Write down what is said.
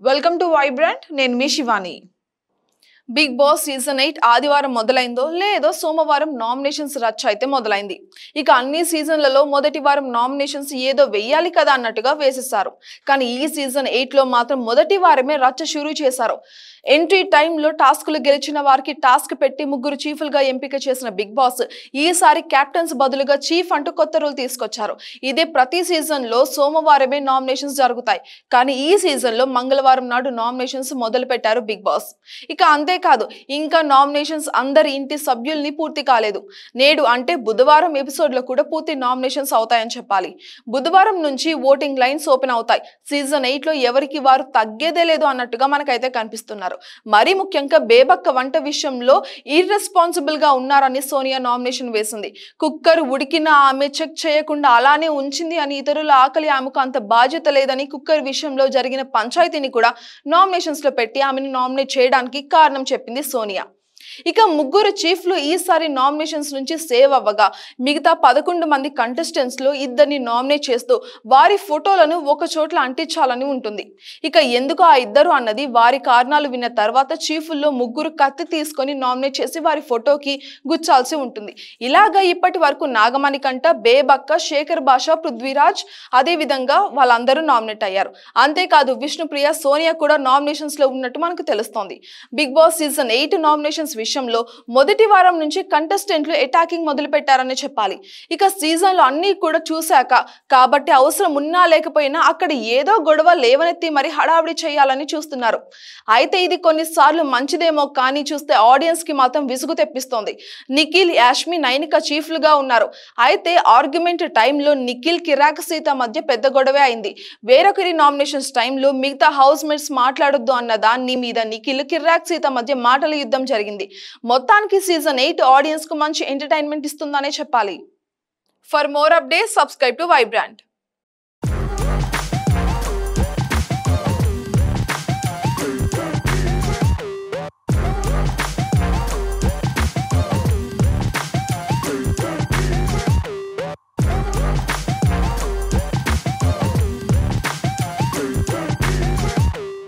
Welcome to Vibrant. నేను మీ Shivani. Big boss season 8 ఆదివారం మొదలైందో లేదో సోమవారం నామినేషన్స్ రచ్చ అయితే మొదలైంది. ఇక అన్ని సీజన్లలో మొదటి వారం నామినేషన్స్ ఏదో వెయ్యాలి కదా అన్నట్టుగా వేసేశారు. కానీ ఈ సీజన్ 8 లో మాత్రం మొదటి వారమే రచ్చ షురూ చేశారు. ఎంట్రీ టైంలో టాస్కులు గెలిచిన వారికి టాస్క్ పెట్టి ముగ్గురు చీఫ్లుగా ఎంపిక చేసిన బిగ్ బాస్ ఈసారి కెప్టెన్స్ బదులుగా చీఫ్ అంటూ కొత్త రూల్ తీసుకొచ్చారు. ఇదే ప్రతి సీజన్ లో సోమవారమే నామినేషన్స్ జరుగుతాయి. కానీ ఈ సీజన్ లో మంగళవారం నాడు నామినేషన్స్ మొదలు పెట్టారు బిగ్ బాస్. ఇక అంతేకాదు, ఇంకా నామినేషన్స్ అందరి ఇంటి సభ్యుల్ని పూర్తి కాలేదు. నేడు అంటే బుధవారం ఎపిసోడ్ లో కూడా పూర్తి నామినేషన్స్ అవుతాయని చెప్పాలి. బుధవారం నుంచి ఓటింగ్ లైన్స్ ఓపెన్ అవుతాయి. సీజన్ 8 లో ఎవరికి వారు తగ్గేదే లేదు అన్నట్టుగా మనకైతే కనిపిస్తున్నారు. మరీ ముఖ్యంగా బేబక్క వంట విషయంలో ఇర్రెస్పాన్సిబుల్ గా ఉన్నారని సోనియా నామినేషన్ వేసింది. కుక్కర్ ఉడికిన ఆమె చెక్ చేయకుండా అలానే ఉంచింది అని, ఇతరుల ఆకలి ఆమెకు అంత బాధ్యత లేదని కుక్కర్ విషయంలో జరిగిన పంచాయతీని కూడా నామినేషన్స్ లో పెట్టి ఆమెను నామినేట్ చేయడానికి కారణం చెప్పింది సోనియా. ఇక ముగ్గురు చీఫ్లు ఈసారి నామినేషన్స్ నుంచి సేవ్ అవ్వగా మిగతా 11 మంది కంటెస్టెంట్స్ లో ఇద్దరిని నామినేట్ చేస్తూ వారి ఫోటోలను ఒక చోట్ల అంటించాలని ఉంటుంది. ఇక ఎందుకు ఆ ఇద్దరు అన్నది వారి కారణాలు విన్న తర్వాత చీఫ్ల్లో ముగ్గురు కత్తి తీసుకొని నామినేట్ చేసి వారి ఫోటోకి గుచ్చాల్సి ఉంటుంది. ఇలాగా ఇప్పటి వరకు నాగమణికంట, బేబక్క, శేఖర్ భాష, పృథ్వీరాజ్ అదే విధంగా వాళ్ళందరూ నామినేట్ అయ్యారు. అంతేకాదు విష్ణుప్రియ, సోనియా కూడా నామినేషన్స్ లో ఉన్నట్టు మనకు తెలుస్తోంది. బిగ్ బాస్ సీజన్ 8 నామినేషన్స్ విషయంలో మొదటి వారం నుంచి కంటెస్టెంట్లు అటాకింగ్ మొదలు పెట్టారని చెప్పాలి. ఇక సీజన్ లో అన్ని కూడా చూశాక కాబట్టి అవసరం ఉన్నా లేకపోయినా అక్కడ ఏదో గొడవ లేవనెత్తి మరి హడావిడి చేయాలని చూస్తున్నారు. అయితే ఇది కొన్నిసార్లు మంచిదేమో కానీ చూస్తే ఆడియన్స్ కి మాత్రం విసుగు తెప్పిస్తోంది. నిఖిల్, యాష్మి, నైనిక చీఫ్లుగా ఉన్నారు. అయితే ఆర్గ్యుమెంట్ టైంలో నిఖిల్, కిరాక్ సీత మధ్య పెద్ద గొడవే అయింది. వేరొకరి నామినేషన్స్ టైంలో మిగతా హౌస్ మేట్స్ మాట్లాడొద్దు అన్న దాని మీద నిఖిల్, కిరాక్ సీత మధ్య మాటల యుద్ధం జరిగింది. మొత్తానికి సీజన్ 8 ఆడియన్స్ కు మంచి ఎంటర్టైన్మెంట్ ఇస్తుందనే చెప్పాలి. For more updates subscribe to Vibrant.